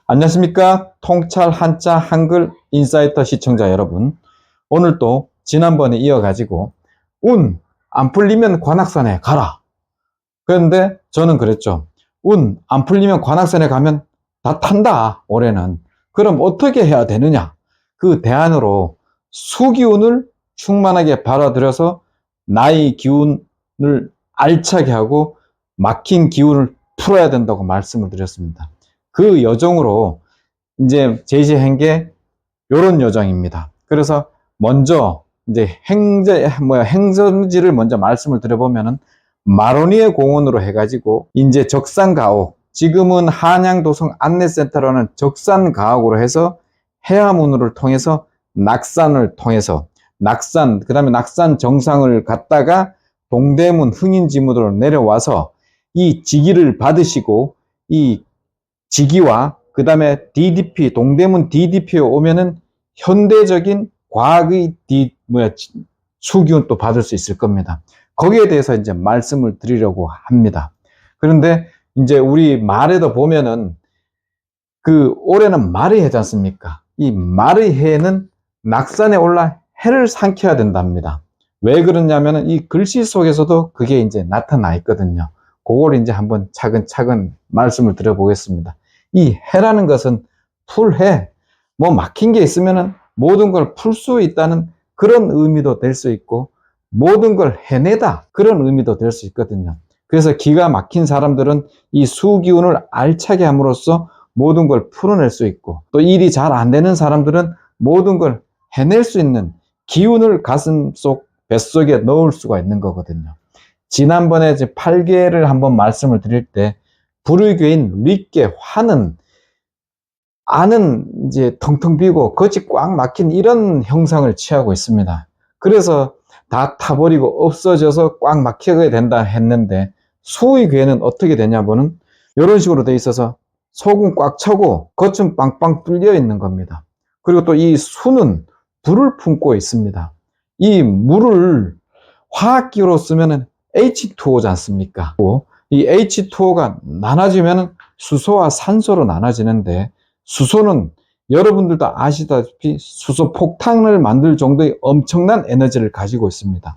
안녕하십니까? 통찰 한자 한글 인사이터 시청자 여러분. 오늘 또 지난번에 이어가지고 운 안 풀리면 관악산에 가라. 그런데 저는 그랬죠. 운 안 풀리면 관악산에 가면 다 탄다, 올해는. 그럼 어떻게 해야 되느냐? 그 대안으로 수기운을 충만하게 받아들여서 나의 기운을 알차게 하고 막힌 기운을 풀어야 된다고 말씀을 드렸습니다. 그 여정으로 이제 제시한 게 요런 여정입니다. 그래서 먼저 이제 행선지를 먼저 말씀을 드려보면은 마로니에 공원으로 해가지고 이제 적산가옥, 지금은 한양도성 안내센터라는 적산가옥으로 해서 해화문으로 통해서 낙산을 통해서 낙산, 그 다음에 낙산 정상을 갔다가 동대문 흥인지무도로 내려와서 이 직위를 받으시고 이 직위와 그 다음에 DDP, 동대문 DDP에 오면은 현대적인 과학의 수기운 또 받을 수 있을 겁니다. 거기에 대해서 이제 말씀을 드리려고 합니다. 그런데 이제 우리 말에도 보면은 그 올해는 말의 해지 않습니까? 이 말의 해는 낙산에 올라 해를 삼켜야 된답니다. 왜 그러냐면은 이 글씨 속에서도 그게 이제 나타나 있거든요. 그걸 이제 한번 차근차근 말씀을 드려보겠습니다. 이 해라는 것은 풀해, 뭐 막힌 게 있으면은 모든 걸 풀 수 있다는 그런 의미도 될 수 있고, 모든 걸 해내다 그런 의미도 될 수 있거든요. 그래서 기가 막힌 사람들은 이 수기운을 알차게 함으로써 모든 걸 풀어낼 수 있고, 또 일이 잘 안 되는 사람들은 모든 걸 해낼 수 있는 기운을 가슴속 뱃속에 넣을 수가 있는 거거든요. 지난번에 이제 8개를 한번 말씀을 드릴 때 불의교인 릿계 화는 안은 이제 텅텅 비고 겉이 꽉 막힌 이런 형상을 취하고 있습니다. 그래서 다 타버리고 없어져서 꽉 막히게 된다 했는데, 수의 괴는 어떻게 되냐면은 이런 식으로 돼 있어서 속은 꽉 차고 겉은 빵빵 뚫려 있는 겁니다. 그리고 또 이 수는 불을 품고 있습니다. 이 물을 화학기로 쓰면은 H2O지 않습니까? 이 H2O가 나눠지면은 수소와 산소로 나눠지는데, 수소는 여러분들도 아시다시피 수소 폭탄을 만들 정도의 엄청난 에너지를 가지고 있습니다.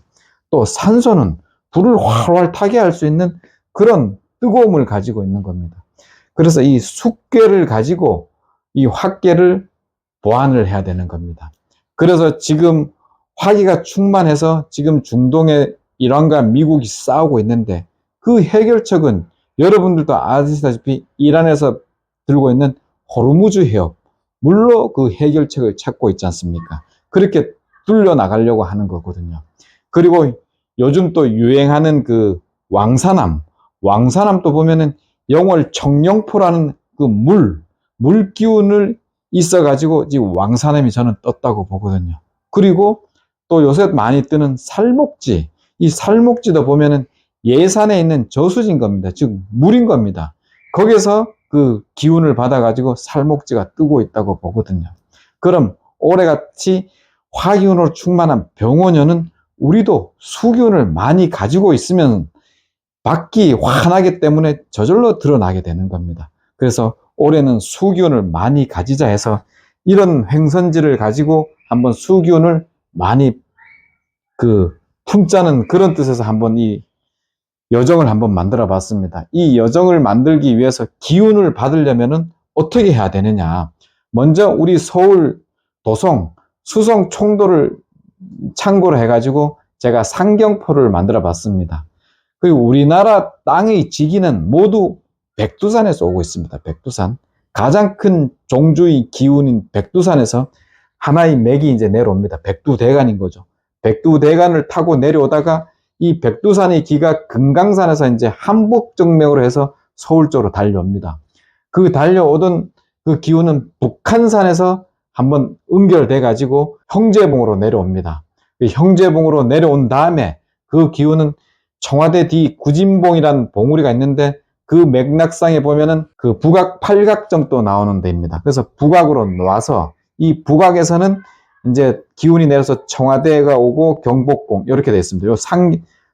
또 산소는 불을 활활 타게 할 수 있는 그런 뜨거움을 가지고 있는 겁니다. 그래서 이 숙계를 가지고 이 화계를 보완을 해야 되는 겁니다. 그래서 지금 화기가 충만해서 지금 중동에 이란과 미국이 싸우고 있는데, 그 해결책은 여러분들도 아시다시피 이란에서 들고 있는 호르무즈 해협, 물로 그 해결책을 찾고 있지 않습니까? 그렇게 뚫려 나가려고 하는 거거든요. 그리고 요즘 또 유행하는 그 왕산암도 보면은 영월 청룡포라는 그 물 기운을 있어가지고 지금 왕산암이 저는 떴다고 보거든요. 그리고 또 요새 많이 뜨는 살목지, 이 살목지도 보면은 예산에 있는 저수지인 겁니다. 즉 물인 겁니다. 거기서 그 기운을 받아가지고 살목지가 뜨고 있다고 보거든요. 그럼 올해같이 화기운으로 충만한 병원년은 우리도 수기운을 많이 가지고 있으면 밖이 환하기 때문에 저절로 드러나게 되는 겁니다. 그래서 올해는 수기운을 많이 가지자 해서 이런 횡선지를 가지고 한번 수기운을 많이 품자는 그런 뜻에서 한번 이 여정을 한번 만들어 봤습니다. 이 여정을 만들기 위해서 기운을 받으려면 어떻게 해야 되느냐. 먼저 우리 서울 도성 수성 총도를 참고로 해가지고 제가 상경포를 만들어 봤습니다. 그리고 우리나라 땅의 지기는 모두 백두산에서 오고 있습니다. 백두산. 가장 큰 종주의 기운인 백두산에서 하나의 맥이 이제 내려옵니다. 백두대간인 거죠. 백두대간을 타고 내려오다가 이 백두산의 기가 금강산에서 이제 한복정맥으로 해서 서울 쪽으로 달려옵니다. 그 달려오던 그 기운은 북한산에서 한번 연결돼 가지고 형제봉으로 내려옵니다. 그 형제봉으로 내려온 다음에 그 기운은 청와대 뒤 구진봉이라는 봉우리가 있는데, 그 맥락상에 보면은 그 북악 팔각정도 나오는 데입니다. 그래서 북악으로 놓아서 이 북악에서는 이제 기운이 내려서 청와대가 오고 경복궁 이렇게 되어 있습니다. 요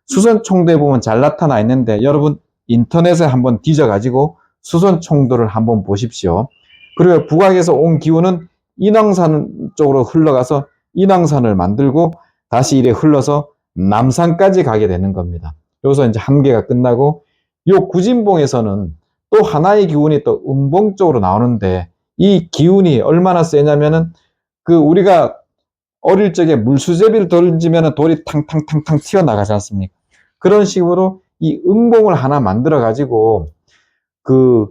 수선총대에 보면 잘 나타나 있는데, 여러분 인터넷에 한번 뒤져가지고 수선 청도를 한번 보십시오. 그리고 북악에서 온 기운은 인왕산 쪽으로 흘러가서 인왕산을 만들고 다시 이래 흘러서 남산까지 가게 되는 겁니다. 여기서 이제 한 개가 끝나고 요 구진봉에서는 또 하나의 기운이 또 음봉 쪽으로 나오는데 이 기운이 얼마나 세냐면은 그 우리가 어릴 적에 물수제비를 던지면 돌이 탕탕탕탕 튀어나가지 않습니까? 그런 식으로 이 응봉을 하나 만들어 가지고 그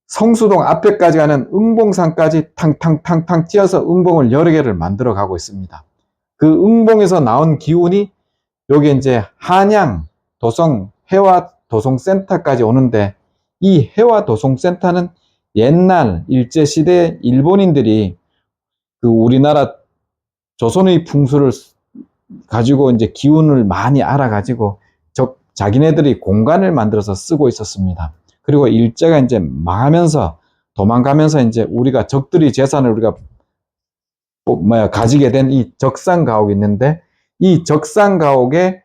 성수동 앞에까지 가는 응봉산까지 탕탕탕탕 튀어서 응봉을 여러 개를 만들어 가고 있습니다. 그 응봉에서 나온 기운이 여기 이제 한양, 도성, 해화 도성센터까지 오는데 이 해화 도성센터는 옛날 일제시대 일본인들이 그 우리나라 조선의 풍수를 가지고 이제 기운을 많이 알아가지고 자기네들이 공간을 만들어서 쓰고 있었습니다. 그리고 일제가 이제 망하면서 도망가면서 이제 우리가 적들이 재산을 우리가 가지게 된 이 적산가옥이 있는데 이 적산가옥에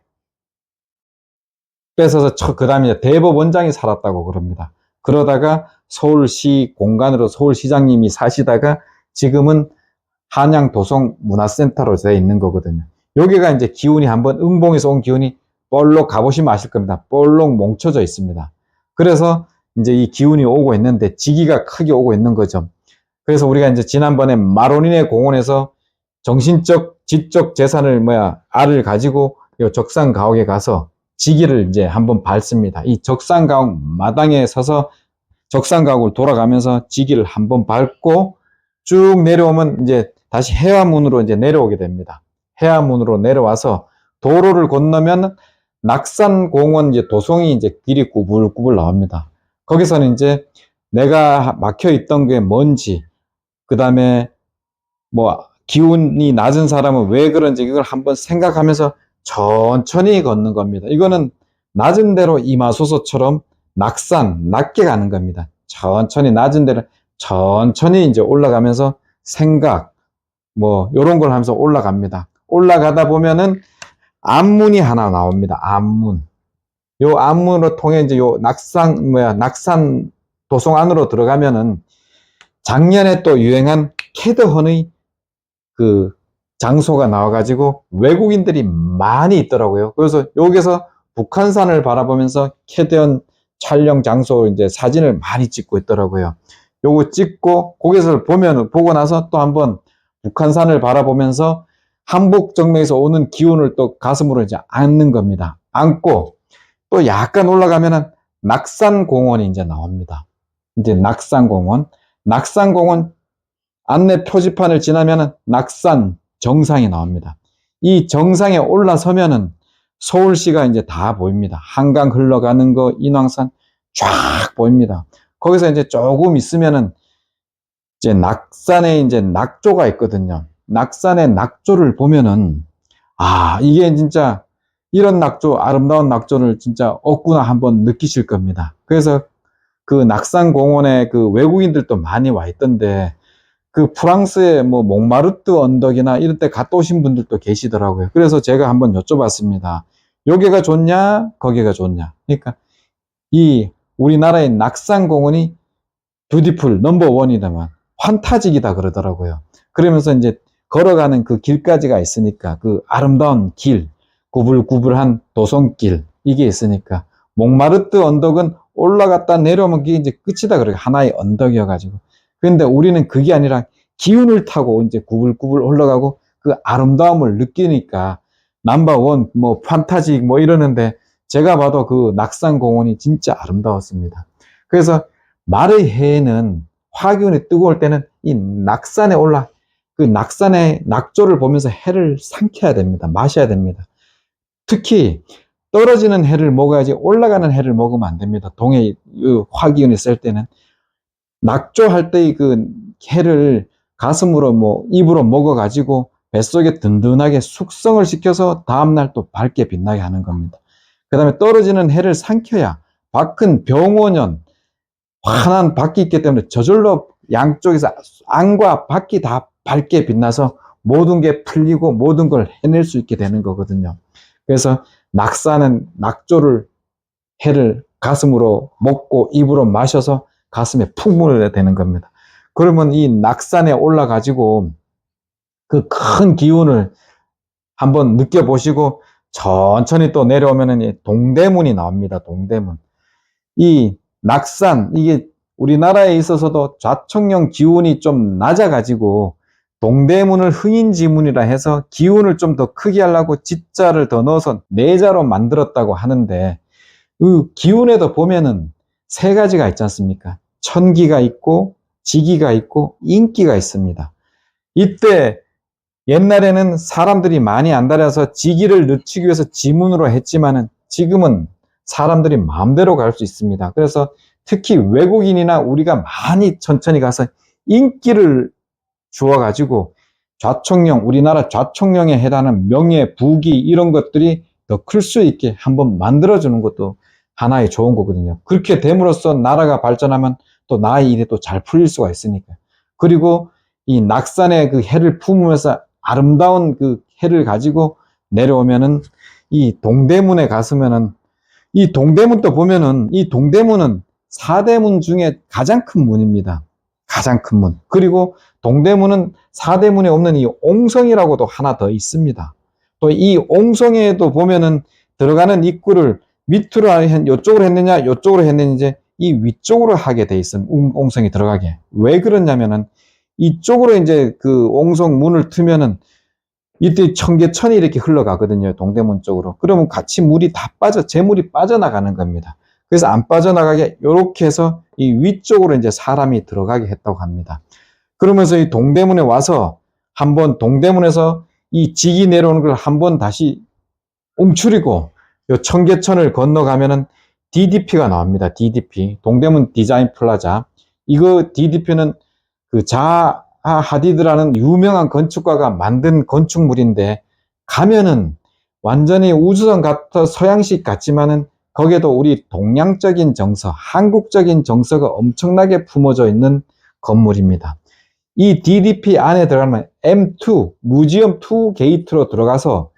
뺏어서 그 다음에 대법원장이 살았다고 그럽니다. 그러다가 서울시 공간으로 서울시장님이 사시다가 지금은 한양 도성 문화센터로 되어 있는 거거든요. 여기가 이제 기운이 한번 응봉에서 온 기운이 볼록 가보시면 아실 겁니다. 볼록 뭉쳐져 있습니다. 그래서 이제 이 기운이 오고 있는데 지기가 크게 오고 있는 거죠. 그래서 우리가 이제 지난번에 마로니네 공원에서 정신적, 지적 재산을 알을 가지고 이 적산가옥에 가서 지기를 이제 한번 밟습니다. 이 적산가옥 마당에 서서 적산가옥을 돌아가면서 지기를 한번 밟고 쭉 내려오면 이제 다시 해화문으로 이제 내려오게 됩니다. 해화문으로 내려와서 도로를 건너면 낙산공원 이제 도성이 이제 길이 구불구불 나옵니다. 거기서는 이제 내가 막혀 있던 게 뭔지, 그 다음에 뭐 기운이 낮은 사람은 왜 그런지 이걸 한번 생각하면서 천천히 걷는 겁니다. 이거는 낮은 데로 임하소서처럼 낮게 가는 겁니다. 천천히 낮은 데를 천천히 이제 올라가면서 생각, 요런 걸 하면서 올라갑니다. 올라가다 보면은 앞문이 하나 나옵니다. 앞문. 요 앞문으로 통해 이제 요 낙산 도성 안으로 들어가면은 작년에 또 유행한 캐드헌의 그 장소가 나와가지고 외국인들이 많이 있더라고요. 그래서 여기서 북한산을 바라보면서 캐드헌 촬영 장소 이제 사진을 많이 찍고 있더라고요. 요거 찍고 거기서 보고 나서 또 한번 북한산을 바라보면서 한복정맥에서 오는 기운을 또 가슴으로 이제 안는 겁니다. 안고 또 약간 올라가면은 낙산공원이 이제 나옵니다. 이제 낙산공원 안내 표지판을 지나면은 낙산 정상이 나옵니다. 이 정상에 올라서면은 서울시가 이제 다 보입니다. 한강 흘러가는 거, 인왕산 쫙 보입니다. 거기서 이제 조금 있으면은 이제 낙산에 이제 낙조가 있거든요. 낙산의 낙조를 보면은 이게 진짜 이런 낙조, 아름다운 낙조를 진짜 없구나 한번 느끼실 겁니다. 그래서 그 낙산공원에 그 외국인들도 많이 와 있던데 그 프랑스의 몽마르트 언덕이나 이런 데 갔다 오신 분들도 계시더라고요. 그래서 제가 한번 여쭤봤습니다. 여기가 좋냐, 거기가 좋냐. 그러니까 이 우리나라의 낙산공원이 뷰티풀 넘버원이다만 환타지기다 그러더라고요. 그러면서 이제 걸어가는 그 길까지가 있으니까 그 아름다운 길, 구불구불한 도성길 이게 있으니까 몽마르트 언덕은 올라갔다 내려오면 그게 이제 끝이다 그래요. 하나의 언덕이어가지고. 그런데 우리는 그게 아니라 기운을 타고 이제 구불구불 올라가고 그 아름다움을 느끼니까 넘버원 판타지 이러는데 제가 봐도 그 낙산공원이 진짜 아름다웠습니다. 그래서 말의 해에는 화기운이 뜨거울 때는 이 낙산에 그 낙산의 낙조를 보면서 해를 삼켜야 됩니다. 마셔야 됩니다. 특히 떨어지는 해를 먹어야지 올라가는 해를 먹으면 안 됩니다. 동해 화기운이 셀 때는 낙조할 때의 그 해를 가슴으로 입으로 먹어가지고 뱃속에 든든하게 숙성을 시켜서 다음날 또 밝게 빛나게 하는 겁니다. 그 다음에 떨어지는 해를 삼켜야 밖은 병원연 환한 밖이 있기 때문에 저절로 양쪽에서 안과 밖이 다 밝게 빛나서 모든 게 풀리고 모든 걸 해낼 수 있게 되는 거거든요. 그래서 낙산은 낙조를 해를 가슴으로 먹고 입으로 마셔서 가슴에 풍문을 내는 겁니다. 그러면 이 낙산에 올라가지고 그 큰 기운을 한번 느껴보시고 천천히 또 내려오면은 동대문이 나옵니다. 동대문. 이 낙산, 이게 우리나라에 있어서도 좌청령 기운이 좀 낮아가지고 동대문을 흥인지문이라 해서 기운을 좀 더 크게 하려고 지자를 더 넣어서 내자로 만들었다고 하는데, 그 기운에도 보면은 세 가지가 있지 않습니까? 천기가 있고 지기가 있고 인기가 있습니다. 이때 옛날에는 사람들이 많이 안 다녀서 지기를 늦추기 위해서 지문으로 했지만은 지금은 사람들이 마음대로 갈 수 있습니다. 그래서 특히 외국인이나 우리가 많이 천천히 가서 인기를 주어가지고 좌청령, 우리나라 좌청령에 해당하는 명예, 부귀 이런 것들이 더 클 수 있게 한번 만들어주는 것도 하나의 좋은 거거든요. 그렇게 됨으로써 나라가 발전하면 또 나의 일이 또 잘 풀릴 수가 있으니까. 그리고 이 낙산의 그 해를 품으면서 아름다운 그 해를 가지고 내려오면은 이 동대문에 갔으면은 이 동대문도 보면은 이 동대문은 사대문 중에 가장 큰 문입니다. 가장 큰 문. 그리고 동대문은 사대문에 없는 이 옹성이라고도 하나 더 있습니다. 또 이 옹성에도 보면은 들어가는 입구를 밑으로 이쪽으로 했느냐 이쪽으로 했느냐 이제 이 위쪽으로 하게 돼 있습니다. 옹성이 들어가게. 왜 그러냐면은 이쪽으로 이제 그 옹성 문을 트면은 이때 청계천이 이렇게 흘러가거든요. 동대문 쪽으로. 그러면 같이 물이 다 재물이 빠져나가는 겁니다. 그래서 안 빠져나가게 이렇게 해서 이 위쪽으로 이제 사람이 들어가게 했다고 합니다. 그러면서 이 동대문에 와서 한번 동대문에서 이 지기 내려오는 걸 한번 다시 움츠리고 요 청계천을 건너가면은 DDP가 나옵니다. DDP. 동대문 디자인 플라자. 이거 DDP는 그 자하 하디드라는 유명한 건축가가 만든 건축물인데 가면은 완전히 우주선 같아 서양식 같지만은 거기에도 우리 동양적인 정서, 한국적인 정서가 엄청나게 품어져 있는 건물입니다. 이 DDP 안에 들어가면 M2, 무지엄 2 게이트로 들어가서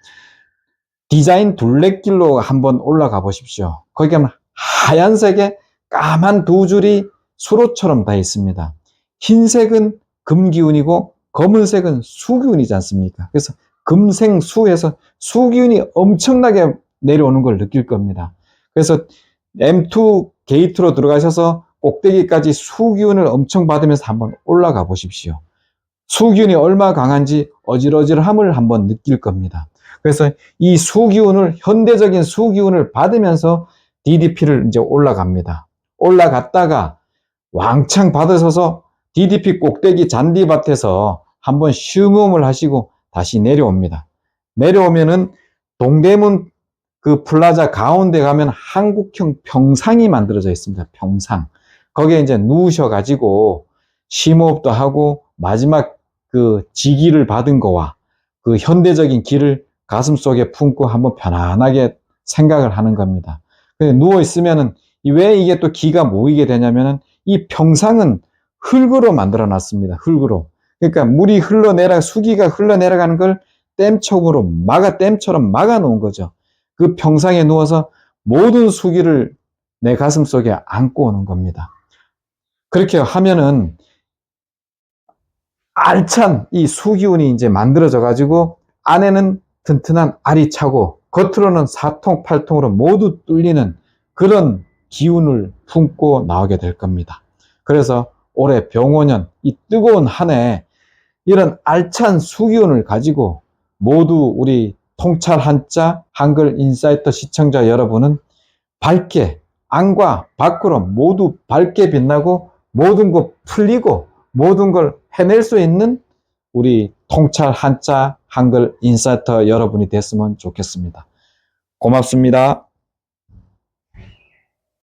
디자인 둘레길로 한번 올라가 보십시오. 거기 가면 하얀색에 까만 두 줄이 수로처럼 다 있습니다. 흰색은 금기운이고 검은색은 수기운이지 않습니까? 그래서 금생수에서 수기운이 엄청나게 내려오는 걸 느낄 겁니다. 그래서 M2 게이트로 들어가셔서 꼭대기까지 수기운을 엄청 받으면서 한번 올라가 보십시오. 수기운이 얼마나 강한지 어질어질함을 한번 느낄 겁니다. 그래서 이 수기운을, 현대적인 수기운을 받으면서 DDP를 이제 올라갑니다. 올라갔다가 왕창 받으셔서 DDP 꼭대기 잔디밭에서 한번 쉼음을 하시고 다시 내려옵니다. 내려오면은 동대문 그 플라자 가운데 가면 한국형 평상이 만들어져 있습니다. 평상. 거기에 이제 누우셔가지고 심호흡도 하고 마지막 그 지기를 받은 거와 그 현대적인 기를 가슴속에 품고 한번 편안하게 생각을 하는 겁니다. 근데 누워있으면은 왜 이게 또 기가 모이게 되냐면은 이 평상은 흙으로 만들어 놨습니다. 흙으로. 그러니까 물이 수기가 흘러내려가는 걸 댐처럼 막아 놓은 거죠. 그 평상에 누워서 모든 수기를 내 가슴 속에 안고 오는 겁니다. 그렇게 하면은 알찬 이 수기운이 이제 만들어져 가지고 안에는 튼튼한 알이 차고 겉으로는 사통팔통으로 모두 뚫리는 그런 기운을 품고 나오게 될 겁니다. 그래서 올해 병오년 이 뜨거운 한 해 이런 알찬 수기운을 가지고 모두 우리 통찰 한자 한글 인사이트 시청자 여러분은 밝게 안과 밖으로 모두 밝게 빛나고 모든 것 풀리고 모든 걸 해낼 수 있는 우리 통찰 한자 한글 인사이트 여러분이 됐으면 좋겠습니다. 고맙습니다.